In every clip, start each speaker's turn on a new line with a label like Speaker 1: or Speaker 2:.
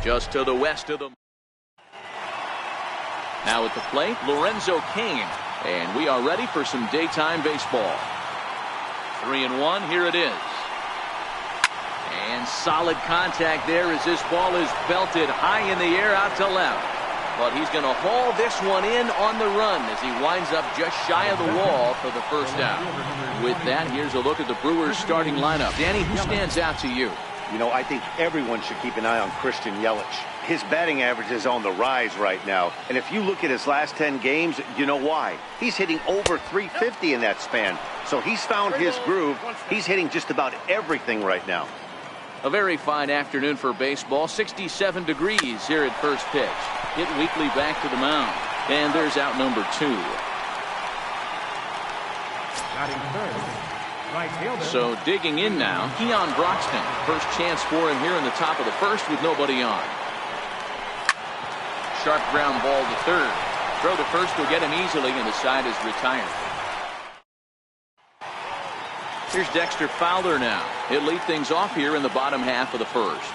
Speaker 1: just to the west of them. Now at the plate, Lorenzo Cain. And we are ready for some daytime baseball. 3-1, here it is. And solid contact there as this ball is belted high in the air out to left. But he's going to haul this one in on the run as he winds up just shy of the wall for the first out. With that, here's a look at the Brewers starting lineup. Danny, who stands out to you?
Speaker 2: You know, I think everyone should keep an eye on Christian Yelich. His batting average is on the rise right now. And if you look at his last 10 games, you know why. He's hitting over 350 in that span. So he's found his groove. He's hitting just about everything right now.
Speaker 1: A very fine afternoon for baseball. 67 degrees here at first pitch. Hit weakly back to the mound. And there's out number 2. So digging in now, Keon Broxton. First chance for him here in the top of the first with nobody on. Sharp ground ball to third. Throw to first will get him easily, and the side is retired. Here's Dexter Fowler now. He'll lead things off here in the bottom half of the first.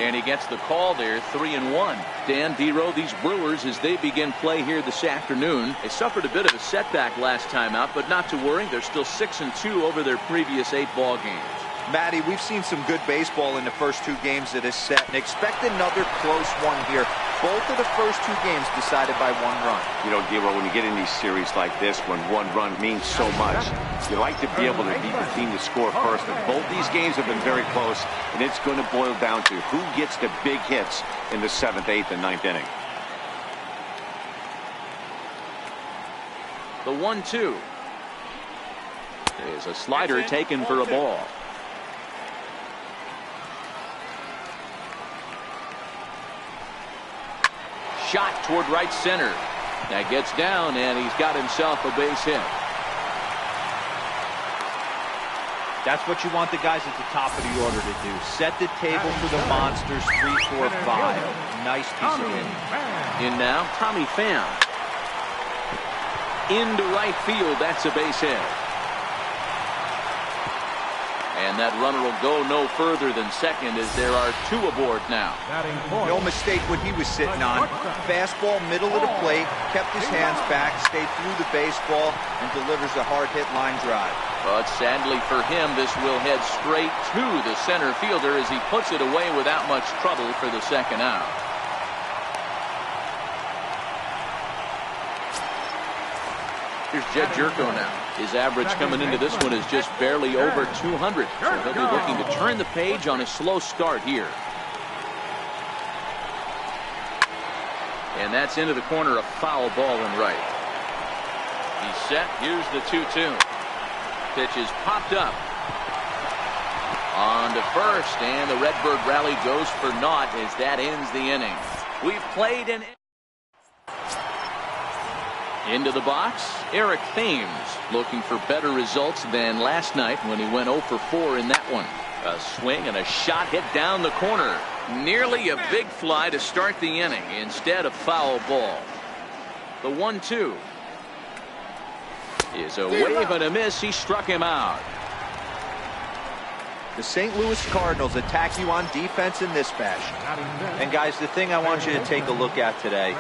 Speaker 1: And he gets the call there, 3-1. Dan Dero, these Brewers, as they begin play here this afternoon, they suffered a bit of a setback last time out, but not to worry. They're still 6-2 over their previous 8 ball games.
Speaker 3: Matty, we've seen some good baseball in the first 2 games of this set, and expect another close one here. Both of the first 2 games decided by 1 run.
Speaker 2: You know, Dero, when you get in these series like this, when 1 run means so much, you like to be able to beat the team to score first. But both these games have been very close, and it's going to boil down to who gets the big hits in the 7th, 8th, and 9th inning.
Speaker 1: The 1-2 is a slider taken for a ball. Shot toward right center. That gets down, and he's got himself a base hit.
Speaker 3: That's what you want the guys at the top of the order to do. Set the table for the monsters. 3, 4, 5. Nice piece of hitting.
Speaker 1: In now, Tommy Pham. Into right field. That's a base hit. And that runner will go no further than second as there are 2 aboard now.
Speaker 3: No mistake what he was sitting on. Fastball, middle of the plate, kept his hands back, stayed through the baseball, and delivers a hard hit line drive.
Speaker 1: But sadly for him, this will head straight to the center fielder as he puts it away without much trouble for the second out. Here's Jed Jerko now. His average coming into this one is just barely over 200. So he'll be looking to turn the page on a slow start here. And that's into the corner, a foul ball in right. He's set. Here's the 2-2. Pitch is popped up. On to first, and the Redbird rally goes for naught as that ends the inning. We've played an into the box, Eric Thames looking for better results than last night when he went 0 for 4 in that one. A swing and a shot hit down the corner. Nearly a big fly to start the inning. Instead, a foul ball. The 1-2 is a wave and a miss. He struck him out.
Speaker 3: The St. Louis Cardinals attack you on defense in this fashion. And guys, the thing I want you to take a look at today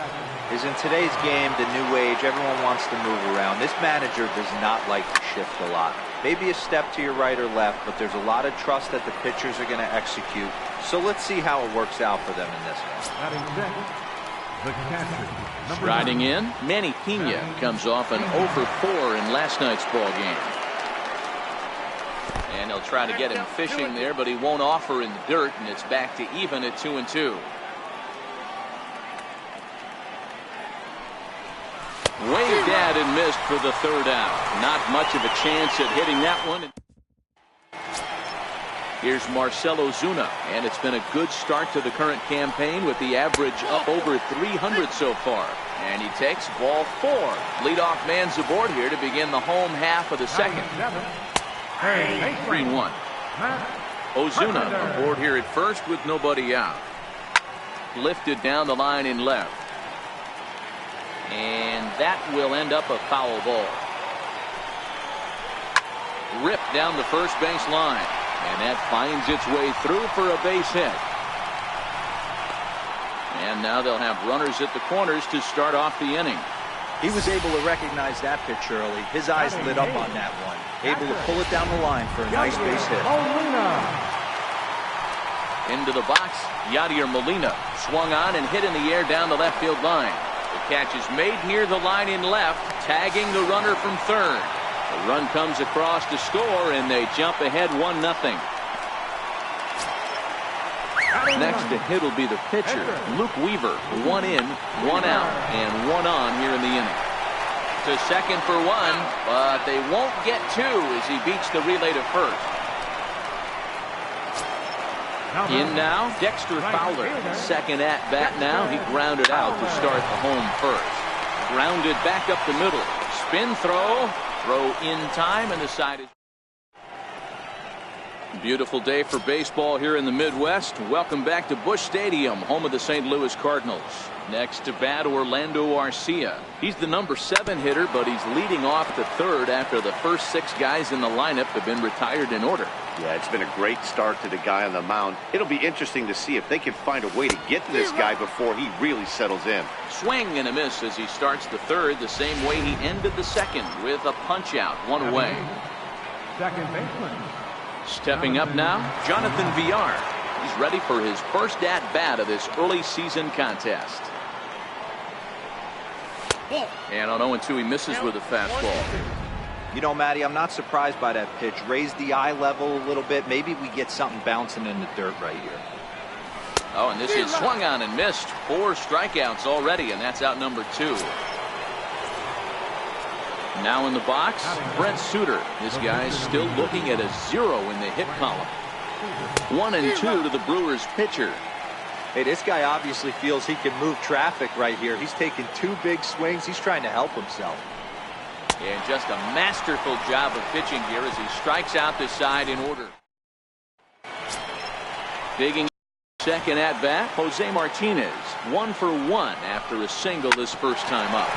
Speaker 3: is in today's game, the new age, everyone wants to move around. This manager does not like to shift a lot. Maybe a step to your right or left, but there's a lot of trust that the pitchers are going to execute. So let's see how it works out for them in this one.
Speaker 1: Striding in, Manny Pena comes off an 0 for 4 in last night's ball game. And they'll try to get him fishing there, but he won't offer in the dirt, and it's back to even at 2-2. Waved at and missed for the third out. Not much of a chance at hitting that one. Here's Marcell Ozuna, and it's been a good start to the current campaign with the average up over 300 so far. And he takes ball 4. Leadoff man's aboard here to begin the home half of the second. 3-1. Ozuna aboard here at first with nobody out. Lifted down the line in left. And that will end up a foul ball. Ripped down the first base line. And that finds its way through for a base hit. And now they'll have runners at the corners to start off the inning.
Speaker 3: He was able to recognize that pitch early. His eyes lit up on that one. Able to pull it down the line for a nice base hit.
Speaker 1: Into the box, Yadier Molina swung on and hit in the air down the left field line. The catch is made near the line in left, tagging the runner from third. The run comes across to score, and they jump ahead 1-0. Next to hit will be the pitcher, Luke Weaver. 1 in, 1 out, and 1 on here in the inning. To second for 1, but they won't get 2 as he beats the relay to first. In now, Dexter Fowler. Second at bat now. He grounded out to start the home first. Grounded back up the middle. Spin throw. Throw in time, and the side is. Beautiful day for baseball here in the Midwest. Welcome back to Busch Stadium, home of the St. Louis Cardinals. Next to bat, Orlando Arcia. He's the number 7 hitter, but he's leading off the third after the first 6 guys in the lineup have been retired in order.
Speaker 2: Yeah, it's been a great start to the guy on the mound. It'll be interesting to see if they can find a way to get to this guy before he really settles in.
Speaker 1: Swing and a miss as he starts the third, the same way he ended the second, with a punch out, 1 away.
Speaker 4: Second baseman.
Speaker 1: Stepping up now, Jonathan Villar. He's ready for his first at-bat of this early season contest. And on 0-2, he misses with a fastball.
Speaker 3: You know, Matty, I'm not surprised by that pitch. Raise the eye level a little bit. Maybe we get something bouncing in the dirt right here.
Speaker 1: Oh, and this is swung on and missed. 4 strikeouts already, and that's out number 2. Now in the box, Brent Suter. This guy's still looking at a 0 in the hit column. 1-2 to the Brewers pitcher.
Speaker 3: Hey, this guy obviously feels he can move traffic right here. He's taking 2 big swings. He's trying to help himself.
Speaker 1: And just a masterful job of pitching here as he strikes out the side in order. Digging second at bat, Jose Martinez. 1 for 1 after a single this first time up.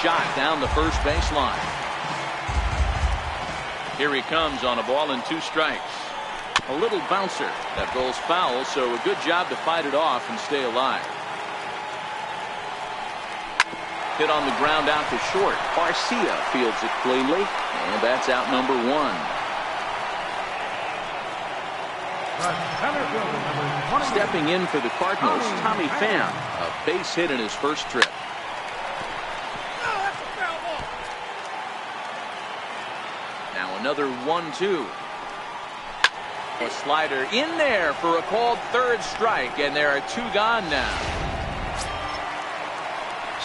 Speaker 1: Shot down the first baseline. Here he comes on a ball and 2 strikes. A little bouncer that goes foul, so a good job to fight it off and stay alive. Hit on the ground out to short. Arcia fields it cleanly, and that's out number 1. Stepping in for the Cardinals, Tommy Pham. A base hit in his first trip. Now another 1-2. A slider in there for a called third strike, and there are 2 gone now.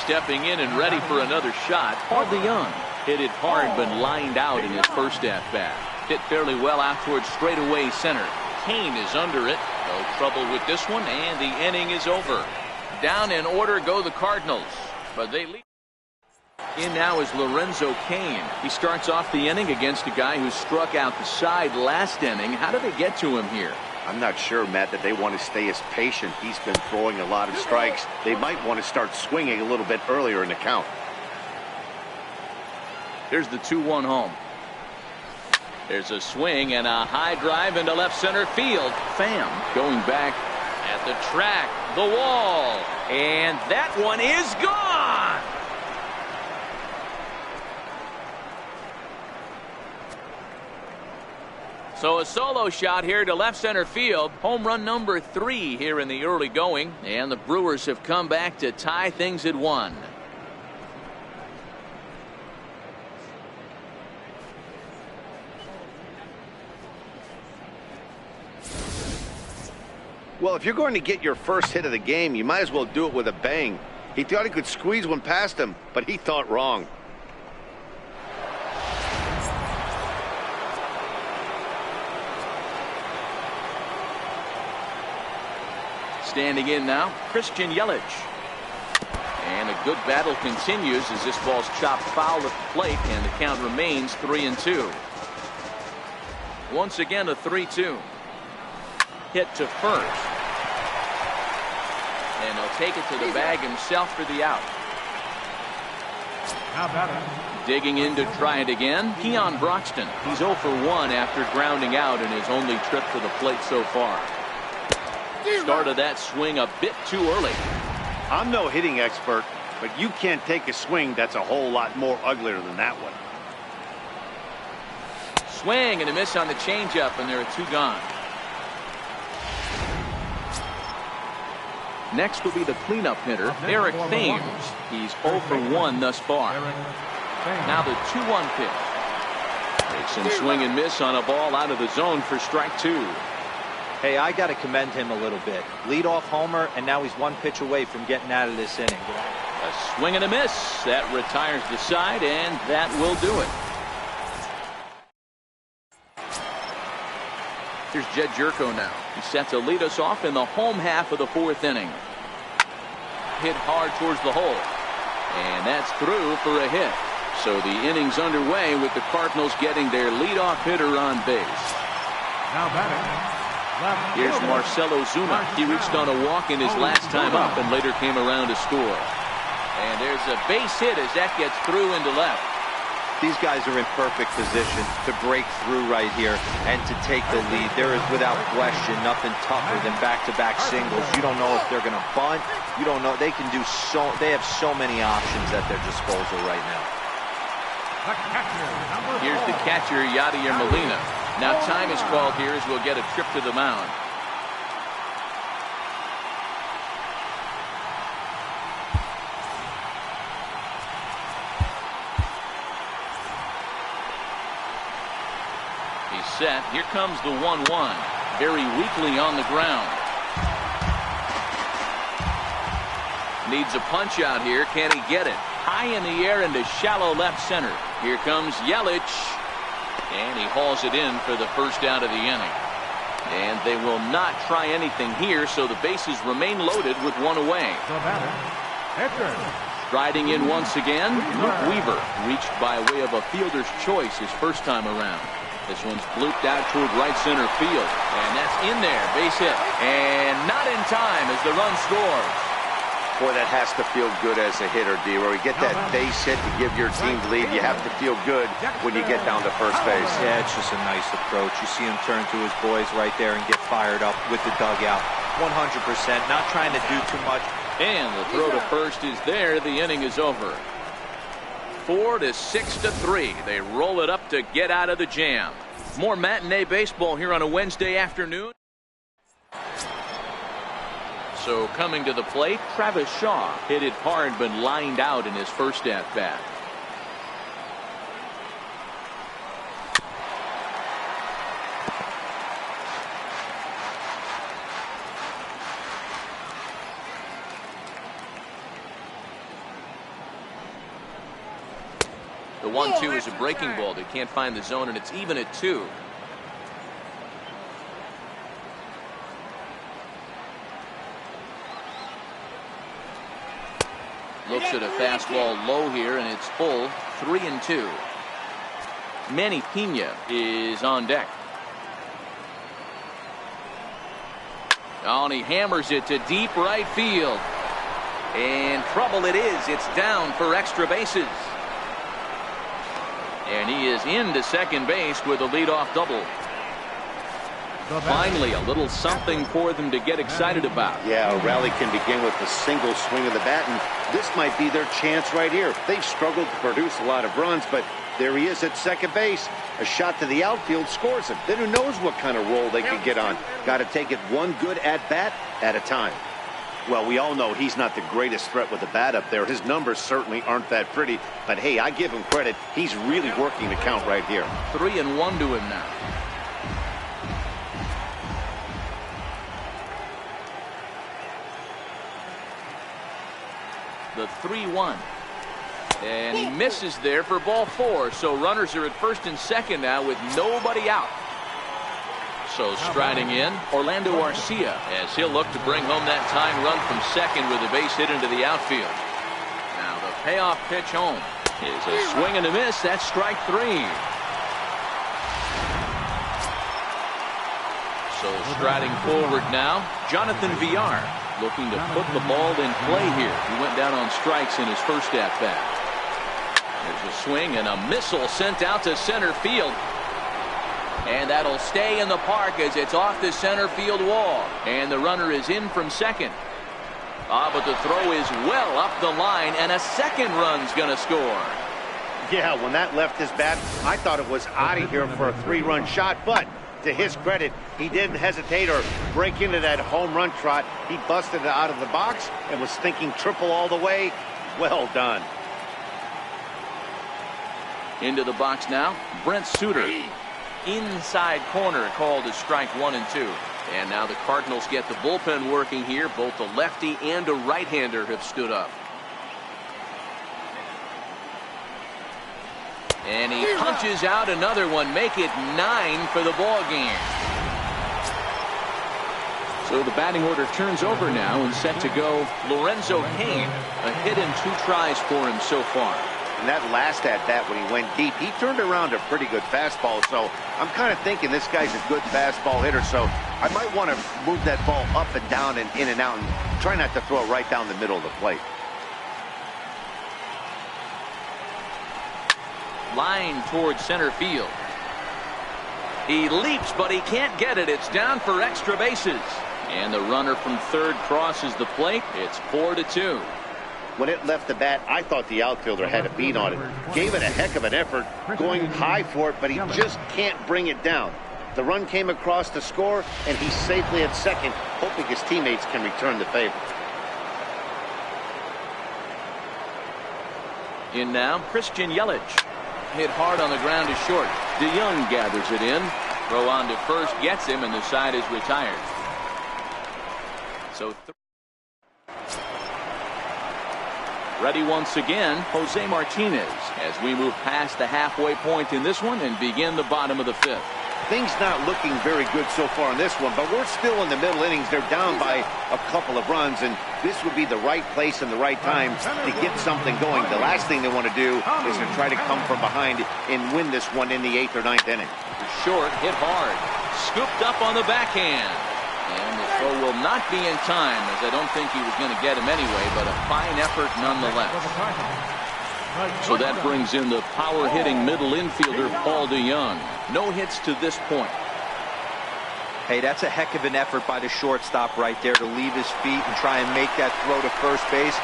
Speaker 1: Stepping in and ready for another shot, Paul DeYoung. Hit it hard but lined out in his first at-bat. Hit fairly well out towards straightaway center. Kane is under it. No trouble with this one, and the inning is over. Down in order go the Cardinals, but they lead. In now is Lorenzo Cain. He starts off the inning against a guy who struck out the side last inning. How do they get to him here?
Speaker 2: I'm not sure, Matt, that they want to stay as patient. He's been throwing a lot of strikes. They might want to start swinging a little bit earlier in the count.
Speaker 1: Here's the 2-1 home. There's a swing and a high drive into left center field. Pham going back at the track, the wall, and that one is gone. So a solo shot here to left center field. Home run number 3 here in the early going. And the Brewers have come back to tie things at 1.
Speaker 2: Well, if you're going to get your first hit of the game, you might as well do it with a bang. He thought he could squeeze one past him, but he thought wrong.
Speaker 1: Standing in now, Christian Yelich. And a good battle continues as this ball's chopped foul at the plate, and the count remains 3-2. Once again, a 3-2. Hit to first. And he'll take it to the bag himself for the out.
Speaker 4: How about it?
Speaker 1: Digging in to try it again, Keon Broxton. He's 0 for 1 after grounding out in his only trip to the plate so far. Started that swing a bit too early.
Speaker 2: I'm no hitting expert, but you can't take a swing that's a whole lot more uglier than that one.
Speaker 1: Swing and a miss on the changeup, and there are 2 gone. Next will be the cleanup hitter, Eric Thames. He's 0 for 1 thus far. Now the 2-1 pitch. Takes some swing and miss on a ball out of the zone for strike 2.
Speaker 3: Hey, I got to commend him a little bit. Leadoff homer, and now he's 1 pitch away from getting out of this inning.
Speaker 1: A swing and a miss. That retires the side, and that will do it. Here's Jed Jerko now. He's set to lead us off in the home half of the 4th inning. Hit hard towards the hole. And that's through for a hit. So the inning's underway with the Cardinals getting their leadoff hitter on base.
Speaker 4: Now batting.
Speaker 1: Here's Marcelo Zuna. He reached on a walk in his last time up and later came around to score. And there's a base hit as that gets through into left.
Speaker 3: These guys are in perfect position to break through right here and to take the lead. There is without question nothing tougher than back-to-back singles. You don't know if they're going to bunt. You don't know. They can do so. They have so many options at their disposal right now.
Speaker 1: Here's the catcher, Yadier Molina. Now time is called here as we'll get a trip to the mound. He's set. Here comes the 1-1. Very weakly on the ground. Needs a punch out here. Can he get it? High in the air into shallow left center. Here comes Yelich. And he hauls it in for the first out of the inning. And they will not try anything here, so the bases remain loaded with 1 away. Riding in once again, Luke Weaver, reached by way of a fielder's choice his first time around. This one's blooped out toward right center field. And that's in there, base hit. And not in time as the run scores.
Speaker 2: Boy, that has to feel good as a hitter, D-Roy. You get that base hit to give your team the lead. You have to feel good when you get down to first base.
Speaker 3: Yeah, it's just a nice approach. You see him turn to his boys right there and get fired up with the dugout. 100%, not trying to do too much.
Speaker 1: And the throw to first is there. The inning is over. 4 to 6 to 3. They roll it up to get out of the jam. More matinee baseball here on a Wednesday afternoon. So coming to the plate, Travis Shaw hit it hard but lined out in his first at bat. The 1-2 is a breaking ball. They can't find the zone, and it's even at 2. Looks at a fastball low here, and it's full. 3-2. Manny Pena is on deck. Oh, and he hammers it to deep right field. And trouble it is. It's down for extra bases. And he is into second base with a leadoff double. Finally, a little something for them to get excited about.
Speaker 2: Yeah, a rally can begin with a single swing of the bat, and this might be their chance right here. They've struggled to produce a lot of runs, but there he is at second base. A shot to the outfield scores him. Then who knows what kind of role they could get on. Got to take it one good at-bat at a time. Well, we all know he's not the greatest threat with the bat up there. His numbers certainly aren't that pretty, but hey, I give him credit. He's really working the count right here.
Speaker 1: 3-1 to him now. The 3-1. And he misses there for ball 4. So runners are at first and second now with nobody out. So striding in, Orlando Arcia, as he'll look to bring home that tying run from second with a base hit into the outfield. Now the payoff pitch home is a swing and a miss. That's strike 3. So striding forward now, Jonathan Villar, looking to put the ball in play here. He went down on strikes in his first at-bat. There's a swing and a missile sent out to center field. And that'll stay in the park as it's off the center field wall. And the runner is in from second. But the throw is well up the line, and a second run's going to score.
Speaker 2: Yeah, when that left his bat, I thought it was out of here for a 3-run shot, but to his credit, he didn't hesitate or break into that home run trot. He busted it out of the box and was thinking triple all the way. Well done.
Speaker 1: Into the box now, Brent Suter. Inside corner, called as strike 1 and 2. And now the Cardinals get the bullpen working here. Both a lefty and a right-hander have stood up. And he punches out another one, make it 9 for the ball game. So the batting order turns over now and set to go Lorenzo Cain. A hit and 2 tries for him so far.
Speaker 2: And that last at-bat when he went deep, he turned around a pretty good fastball. So I'm kind of thinking this guy's a good fastball hitter. So I might want to move that ball up and down and in and out and try not to throw it right down the middle of the plate.
Speaker 1: Line towards center field. He leaps, but he can't get it. It's down for extra bases. And the runner from third crosses the plate. It's 4-2.
Speaker 2: When it left the bat, I thought the outfielder had a beat on it. Gave it a heck of an effort, going high for it, but he just can't bring it down. The run came across to score, and he's safely at second, hoping his teammates can return the favor.
Speaker 1: In now, Christian Yelich. Hit hard on the ground to short. DeYoung gathers it in. Throw on to first, gets him, and the side is retired. So ready once again, Jose Martinez, as we move past the halfway point in this one and begin the bottom of the 5th.
Speaker 2: Things not looking very good so far in this one, but we're still in the middle innings. They're down by a couple of runs, and this would be the right place and the right time to get something going. The last thing they want to do is to try to come from behind and win this one in the 8th or 9th inning.
Speaker 1: Short, hit hard, scooped up on the backhand. And the throw will not be in time, as I don't think he was going to get him anyway, but a fine effort nonetheless. So that brings in the power-hitting middle infielder, Paul DeYoung. No hits to this point.
Speaker 3: Hey, that's a heck of an effort by the shortstop right there to leave his feet and try and make that throw to first base.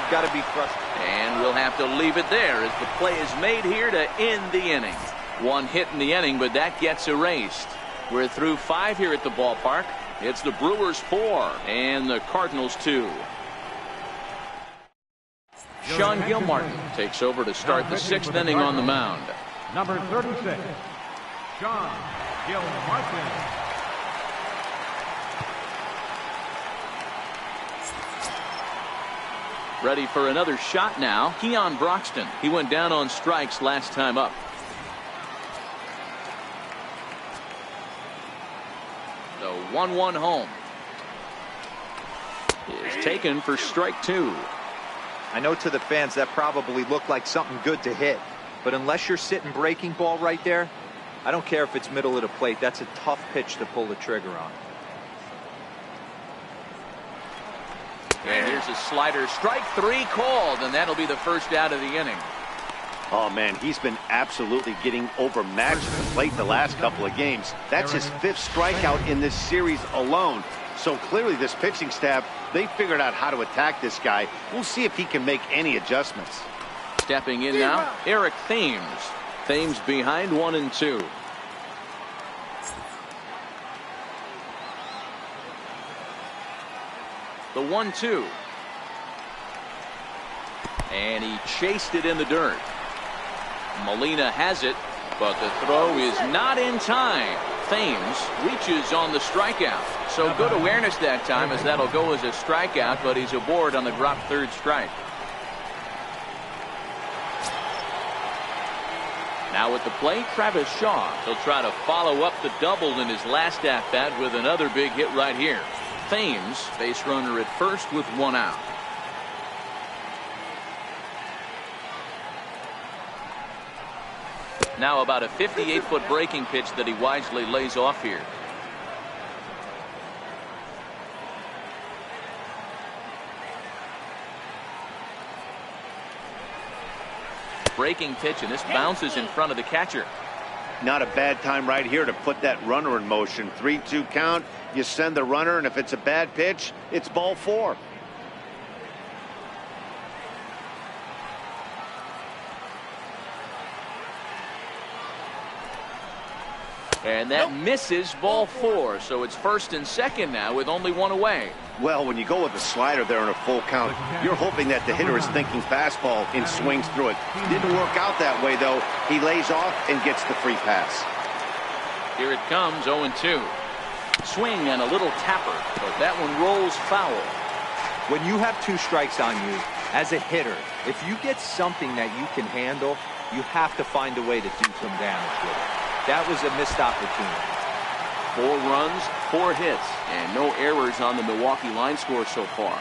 Speaker 3: Got to be frustrated.
Speaker 1: And we'll have to leave it there as the play is made here to end the inning. 1 hit in the inning, but that gets erased. We're through 5 here at the ballpark. It's the Brewers 4 and the Cardinals 2. Sean Gilmartin takes over to start the 6th inning on the mound.
Speaker 4: Number 36, Sean Gilmartin.
Speaker 1: Ready for another shot now, Keon Broxton. He went down on strikes last time up. The 1-1 home is taken for strike 2.
Speaker 3: I know to the fans that probably looked like something good to hit, but unless you're sitting breaking ball right there, I don't care if it's middle of the plate. That's a tough pitch to pull the trigger on.
Speaker 1: And here's a slider, strike 3 called, and that'll be the first out of the inning.
Speaker 2: Oh, man, he's been absolutely getting overmatched at the plate the last couple of games. That's his 5th strikeout in this series alone. So clearly this pitching staff, they figured out how to attack this guy. We'll see if he can make any adjustments.
Speaker 1: Stepping in now, Eric Thames. Thames behind 1-2. The 1-2. And he chased it in the dirt. Molina has it, but the throw is not in time. Thames reaches on the strikeout. So good awareness that time, as that'll go as a strikeout, but he's aboard on the drop 3rd strike. Now at the plate, Travis Shaw. He'll try to follow up the double in his last at-bat with another big hit right here. Thames, base runner at first with 1 out. Now about a 58-foot breaking pitch that he wisely lays off here. Breaking pitch, and this bounces in front of the catcher.
Speaker 2: Not a bad time right here to put that runner in motion. 3-2 count. You send the runner, and if it's a bad pitch, it's ball 4.
Speaker 1: And that misses ball 4. So it's 1st and 2nd now with only 1 away.
Speaker 2: Well, when you go with a slider there in a full count, you're hoping that the hitter is thinking fastball and swings through it. Didn't work out that way, though. He lays off and gets the free pass.
Speaker 1: Here it comes, 0-2. Swing and a little tapper, but that one rolls foul.
Speaker 3: When you have 2 strikes on you, as a hitter, if you get something that you can handle, you have to find a way to do some damage with it. That was a missed opportunity.
Speaker 1: 4 runs, 4 hits, and no errors on the Milwaukee line score so far.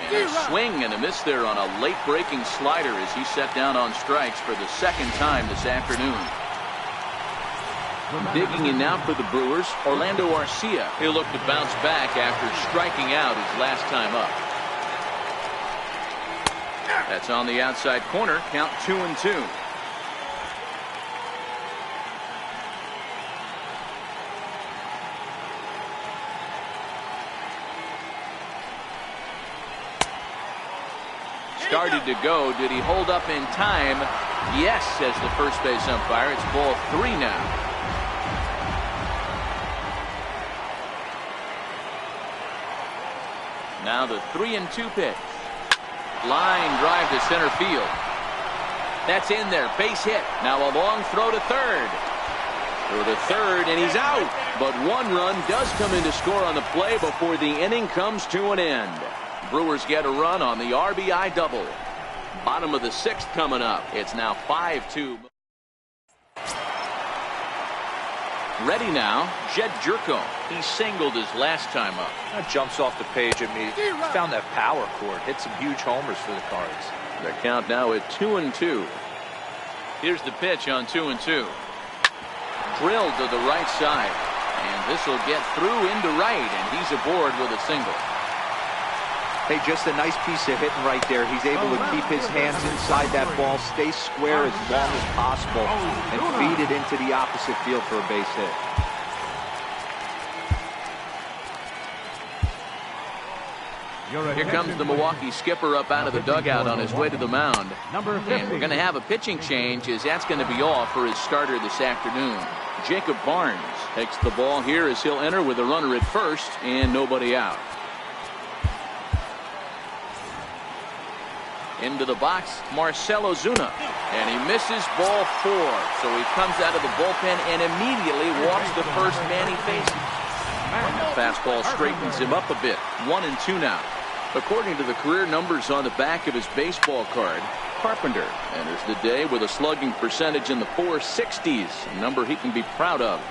Speaker 1: And a swing and a miss there on a late breaking slider as he set down on strikes for the 2nd time this afternoon. Digging in now for the Brewers, Orlando Arcia. He'll look to bounce back after striking out his last time up. That's on the outside corner. Count 2-2. Started to go. Did he hold up in time? Yes, says the first base umpire. It's ball 3 now. Now the 3-2 pitch. Line drive to center field. That's in there. Base hit. Now a long throw to third. Throw to third, and he's out. But 1 run does come in to score on the play before the inning comes to an end. Brewers get a run on the RBI double. Bottom of the 6th coming up. It's now 5-2. Ready now, Jed Jerko. He singled his last time up.
Speaker 3: That jumps off the page at me. Found that power chord. Hit some huge homers for the Cards.
Speaker 1: The count now at 2-2. Here's the pitch on 2-2. Drilled to the right side. And this will get through into right, and he's aboard with a single.
Speaker 3: Hey, just a nice piece of hitting right there. He's able to keep his hands inside that ball, stay square as long as possible, and feed it into the opposite field for a base hit.
Speaker 1: Here comes the Milwaukee skipper up out of the dugout on his way to the mound. And we're going to have a pitching change, as that's going to be off for his starter this afternoon. Jacob Barnes takes the ball here as he'll enter with a runner at first and nobody out. Into the box, Marcell Ozuna, and he misses ball 4. So he comes out of the bullpen and immediately walks the first man he faces. And the fastball straightens him up a bit. 1-2 now. According to the career numbers on the back of his baseball card, Carpenter enters the day with a slugging percentage in the 460s, a number he can be proud of.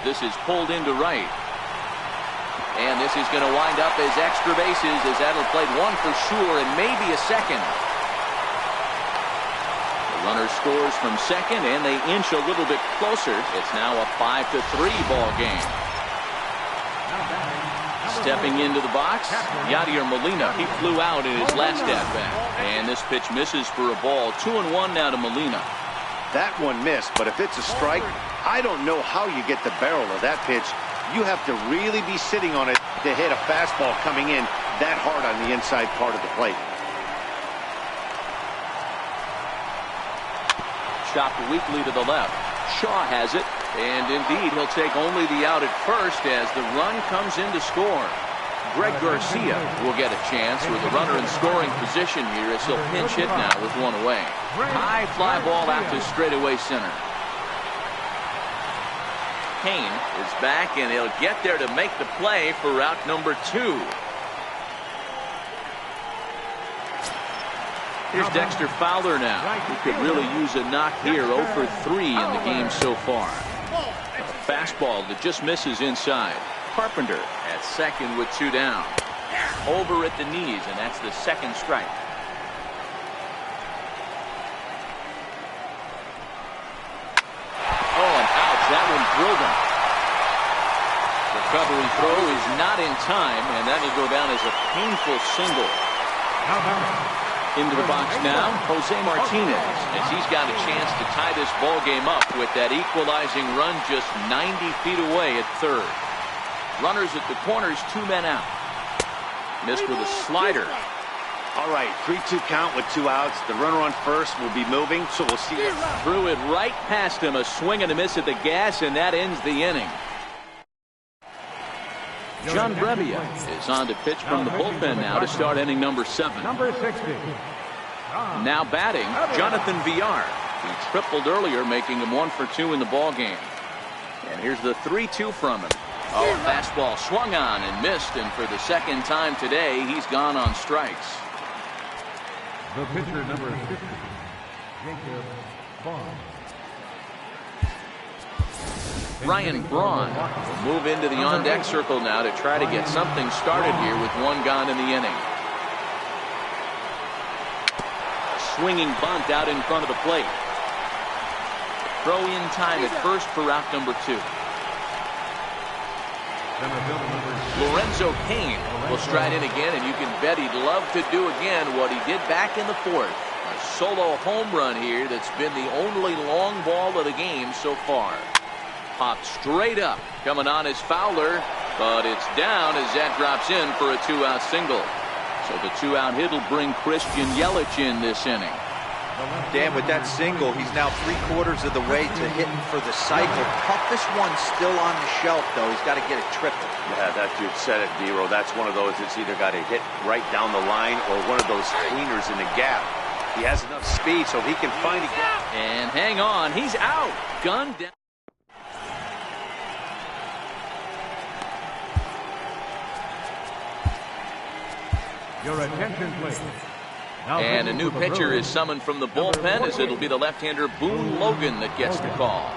Speaker 1: This is pulled into right. And this is going to wind up as extra bases, as that'll play 1 for sure and maybe a second. The runner scores from second and they inch a little bit closer. It's now a 5-3 ball game. Stepping into the box, Yadier Molina. He flew out in his last at-bat. And this pitch misses for a ball. 2-1 now to Molina.
Speaker 2: That one missed, but if it's a strike, I don't know how you get the barrel of that pitch. You have to really be sitting on it to hit a fastball coming in that hard on the inside part of the plate.
Speaker 1: Chopped weakly to the left. Shaw has it, and indeed he'll take only the out at first as the run comes in to score. Greg Garcia will get a chance with a runner in scoring position here as he'll pinch hit now with 1 away. High fly ball out to straightaway center. Kane is back, and he'll get there to make the play for route number 2. Here's Dexter Fowler now, who could really use a knock here. 0 for 3 in the game so far. A fastball that just misses inside. Carpenter at second with 2 down. Over at the knees, and that's the 2nd strike. Oh, and ouch, that one drilled him. Recovery throw is not in time, and that'll go down as a painful single. Into the box now, Jose Martinez, as he's got a chance to tie this ball game up with that equalizing run just 90 feet away at third. Runners at the corners, 2 men out. Missed with a slider.
Speaker 2: All right, 3-2 count with 2 outs. The runner on first will be moving, so we'll see.
Speaker 1: Threw it right past him, a swing and a miss at the gas, and that ends the inning. John Brebbia is on to pitch from the bullpen now to start inning number 7.
Speaker 4: Number 60.
Speaker 1: Now batting, Jonathan Villar. He tripled earlier, making him 1 for 2 in the ball game. And here's the 3-2 from him. Oh, fastball swung on and missed, and for the second time today, he's gone on strikes.
Speaker 4: The pitcher, number 50, Jacob Vaughn.
Speaker 1: Ryan Braun will move into the on-deck circle now to try to get something started here with 1 gone in the inning. A swinging bunt out in front of the plate. Throw in time at first for route number 2. Lorenzo Cain will stride in again, and you can bet he'd love to do again what he did back in the 4th. A solo home run here that's been the only long ball of the game so far. Popped straight up, coming on is Fowler, but it's down as that drops in for a 2-out single. So the 2-out hit will bring Christian Yelich in this inning.
Speaker 3: Dan, with that single, he's now 3/4 of the way to hitting for the cycle. Toughest one still on the shelf, though. He's got to get it triple.
Speaker 2: Yeah, that dude said it, D-Row. That's one of those that's either got to hit right down the line or one of those cleaners in the gap. He has enough speed so he can find a gap.
Speaker 1: And hang on, he's out. Gunned down.
Speaker 4: Your attention, please.
Speaker 1: And a new pitcher is summoned from the bullpen, as it'll be the left-hander Boone Logan that gets the call.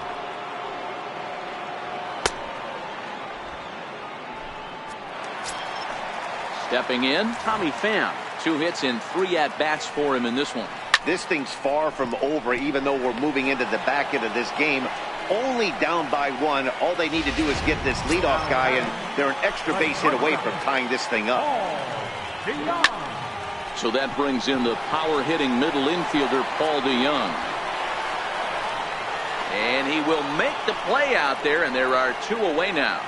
Speaker 1: Stepping in, Tommy Pham. 2 hits and 3 at-bats for him in this one.
Speaker 2: This thing's far from over, even though we're moving into the back end of this game. Only down by 1. All they need to do is get this leadoff guy, and they're an extra base hit away from tying this thing up.
Speaker 1: So that brings in the power-hitting middle infielder, Paul DeYoung. And he will make the play out there, and there are 2 away now.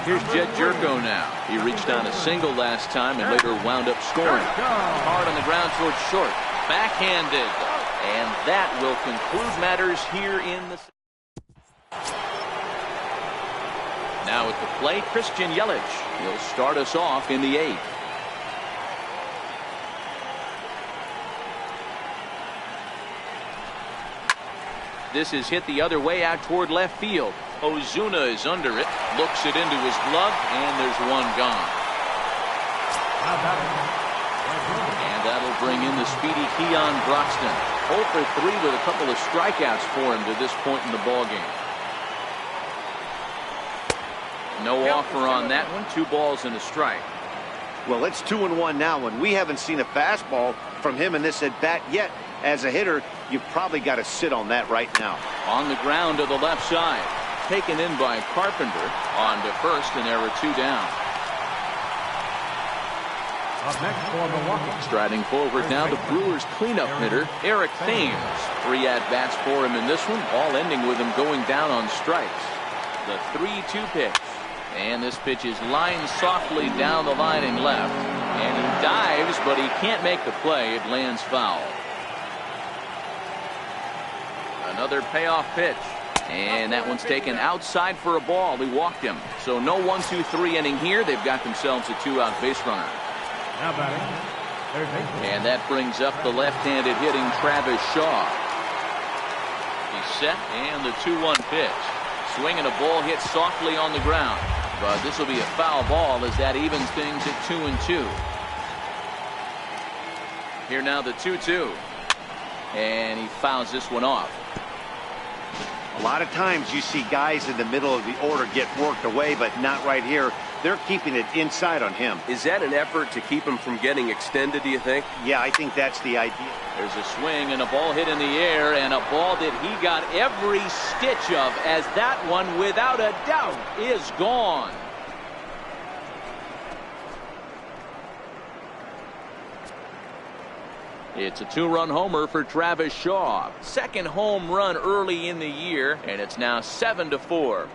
Speaker 1: Here's Jed Jerko now. He reached on a single last time and later wound up scoring. Hard on the ground towards short. Backhanded. And that will conclude matters here in the... Now at the plate, Christian Yelich. He'll start us off in the 8th. This is hit the other way out toward left field. Ozuna is under it, looks it into his glove, and there's 1 gone. And that'll bring in the speedy Keon Broxton. 0 for 3 with a couple of strikeouts for him to this point in the ballgame. No offer on that one. 2 balls and a strike.
Speaker 2: Well, it's 2-1 now, and we haven't seen a fastball from him in this at-bat yet. As a hitter, you've probably got to sit on that right now. On the ground to the left side. Taken in by Carpenter. On to first, and there are 2 down.
Speaker 4: Up next for Milwaukee.
Speaker 1: Striding forward now, the Brewers cleanup hitter, Eric Thames. 3 at-bats for him in this one, all ending with him going down on strikes. The 3-2 pitch. And this pitch is lined softly down the line and left. And he dives, but he can't make the play. It lands foul. Another payoff pitch. And that one's taken outside for a ball. He walked him. So no 1-2-3 inning here. They've got themselves a 2-out base runner.
Speaker 4: Now batting.
Speaker 1: And that brings up the left-handed hitting Travis Shaw. He's set, and the 2-1 pitch. Swinging a ball hit softly on the ground. But this will be a foul ball as that evens things at 2-2. Here now the 2-2. And he fouls this one off.
Speaker 2: A lot of times you see guys in the middle of the order get worked away, but not right here. They're keeping it inside on him.
Speaker 5: Is that an effort to keep him from getting extended, do you think?
Speaker 2: Yeah, I think that's the idea.
Speaker 1: There's a swing and a ball hit in the air, and a ball that he got every stitch of, as that one, without a doubt, is gone. It's a 2-run homer for Travis Shaw. Second home run early in the year, and it's now 7-4.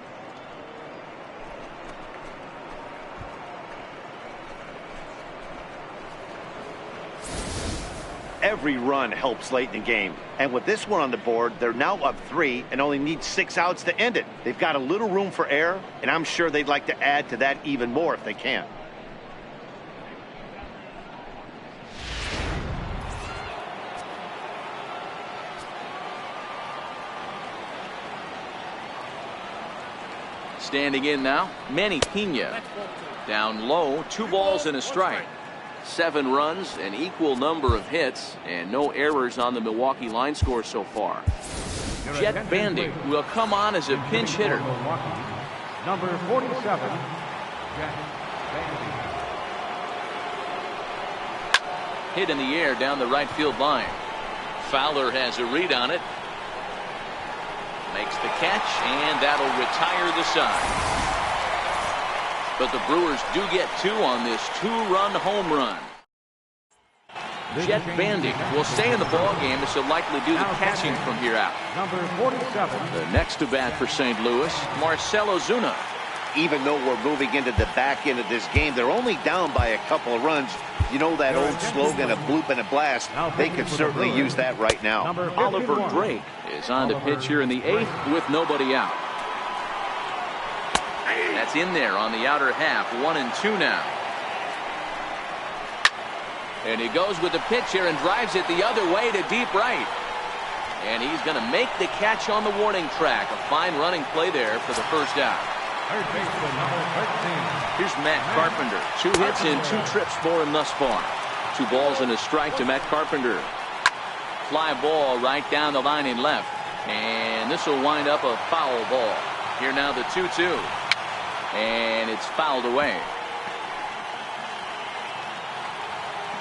Speaker 2: Every run helps late in the game. And with this one on the board, they're now up 3 and only need 6 outs to end it. They've got a little room for error, and I'm sure they'd like to add to that even more if they can.
Speaker 1: Standing in now, Manny Pena. Down low, 2 balls and a strike. 7 runs, an equal number of hits, and no errors on the Milwaukee line score so far. Jet Bandig will come on as a pinch hitter.
Speaker 4: Number 47, Jet Bandig.
Speaker 1: Hit in the air down the right field line. Fowler has a read on it. Makes the catch, and that'll retire the side. But the Brewers do get 2 on this 2-run home run. Jet Bandig will stay in the ballgame as he'll likely do the catching from here out.
Speaker 4: Number 47.
Speaker 1: The next to bat for St. Louis, Marcell Ozuna.
Speaker 2: Even though we're moving into the back end of this game, they're only down by a couple of runs. You know that old slogan, a bloop and a blast? They could certainly use that right now.
Speaker 1: Oliver Drake is on to pitch here in the 8th with nobody out. That's in there on the outer half, 1-2 now. And he goes with the pitch here and drives it the other way to deep right. And he's going to make the catch on the warning track. A fine running play there for the first out.
Speaker 4: Third baseman, number 13.
Speaker 1: Here's Matt Carpenter. 2 hits and 2 trips for him thus far. 2 balls and a strike to Matt Carpenter. Fly ball right down the line in left. And this will wind up a foul ball. Here now the 2-2. And it's fouled away.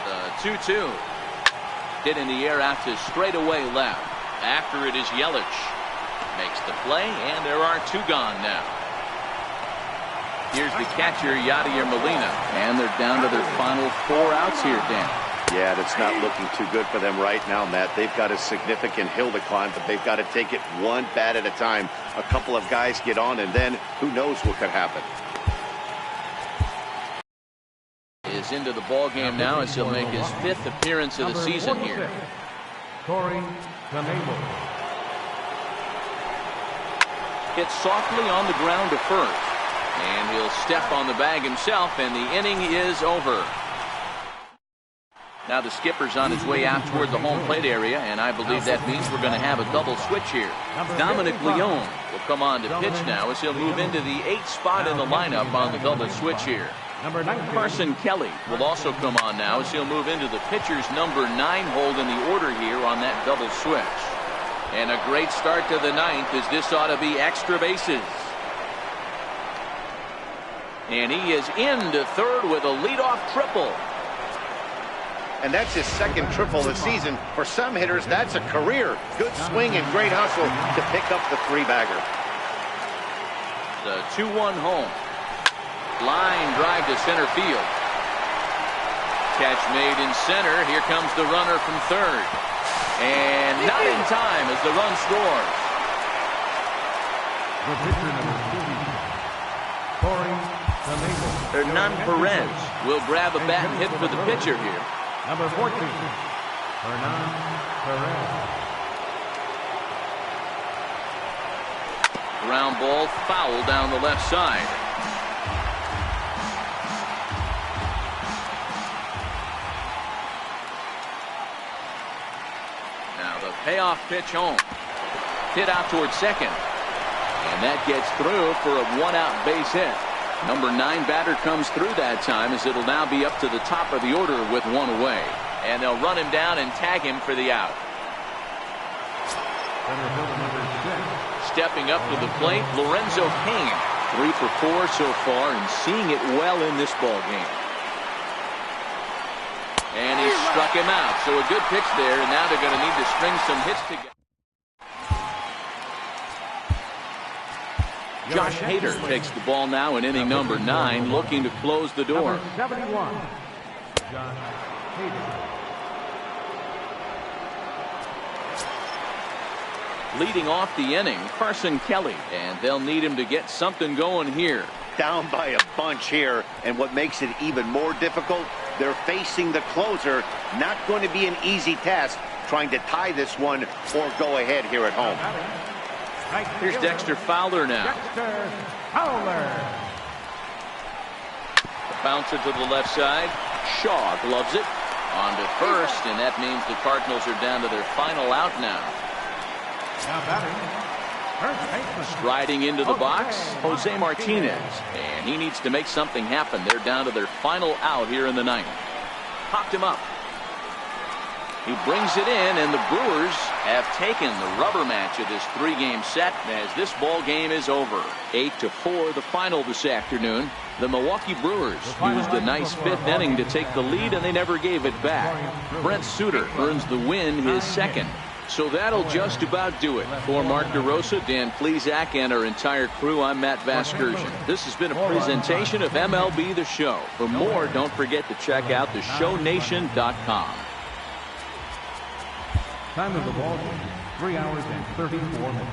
Speaker 1: The 2-2. Hit in the air out to straightaway left. After it is Yelich. Makes the play, and there are 2 gone now. Here's the catcher, Yadier Molina. And they're down to their final 4 outs here, Dan.
Speaker 2: Yeah, that's not looking too good for them right now, Matt. They've got a significant hill to climb, but they've got to take it one bat at a time. A couple of guys get on, and then who knows what could happen.
Speaker 1: Is into the ball game now as he'll make his 5th appearance of the season here.
Speaker 4: Corey Knebel.
Speaker 1: Hit softly on the ground to first. And he'll step on the bag himself, and the inning is over. Now the skipper's on his way out toward the home plate area, and I believe that means we're going to have a double switch here. Dominic Leone will come on to pitch now as he'll move into the 8th spot in the lineup on the double switch here. Carson Kelly will also come on now as he'll move into the pitcher's number 9 hold in the order here on that double switch. And a great start to the 9th as this ought to be extra bases. And he is into third with a leadoff triple.
Speaker 2: And that's his 2nd triple this season. For some hitters, that's a career. Good swing and great hustle to pick up the 3-bagger.
Speaker 1: The 2-1 home. Line drive to center field. Catch made in center. Here comes the runner from third. And not in time as the run scores.
Speaker 4: The pitcher, number 2, Corey Knebel.
Speaker 1: Hernan Perez will grab a bat and hit for the pitcher here.
Speaker 4: Number 14, Hernan Perez.
Speaker 1: Ground ball foul down the left side. Now the payoff pitch home. Hit out towards second. And that gets through for a 1-out base hit. Number 9 batter comes through that time as it'll now be up to the top of the order with 1 away. And they'll run him down and tag him for the out. Stepping up to the plate, Lorenzo Cain. 3 for 4 so far and seeing it well in this ball game. And he struck him out. So a good pitch there, and now they're going to need to string some hits together. Josh Hader takes the ball now in inning number 9, looking to close the door.
Speaker 4: Number 71, Josh Hader.
Speaker 1: Leading off the inning, Carson Kelly, and they'll need him to get something going here.
Speaker 2: Down by a bunch here, and what makes it even more difficult, They're facing the closer. Not going to be an easy task trying to tie this one or go ahead here at home.
Speaker 1: Here's Dexter Fowler now.
Speaker 4: Dexter Fowler.
Speaker 1: Bouncer to the left side. Shaw gloves it. On to first, and that means the Cardinals are down to their final out now.
Speaker 4: Now batting.
Speaker 1: Striding into the box, Jose Martinez. And he needs to make something happen. They're down to their final out here in the ninth. Popped him up. He brings it in, and the Brewers have taken the rubber match of this 3-game set as this ball game is over. 8-4 the final this afternoon. The Milwaukee Brewers used a nice 5th inning to take the lead, and they never gave it back. Brent Suter earns the win, his second. So that'll just about do it. For Mark DeRosa, Dan Plesac, and our entire crew, I'm Matt Vasgersian. This has been a presentation of MLB The Show. For more, don't forget to check out theshownation.com.
Speaker 4: Time of the ball game, 3 hours and 34 minutes.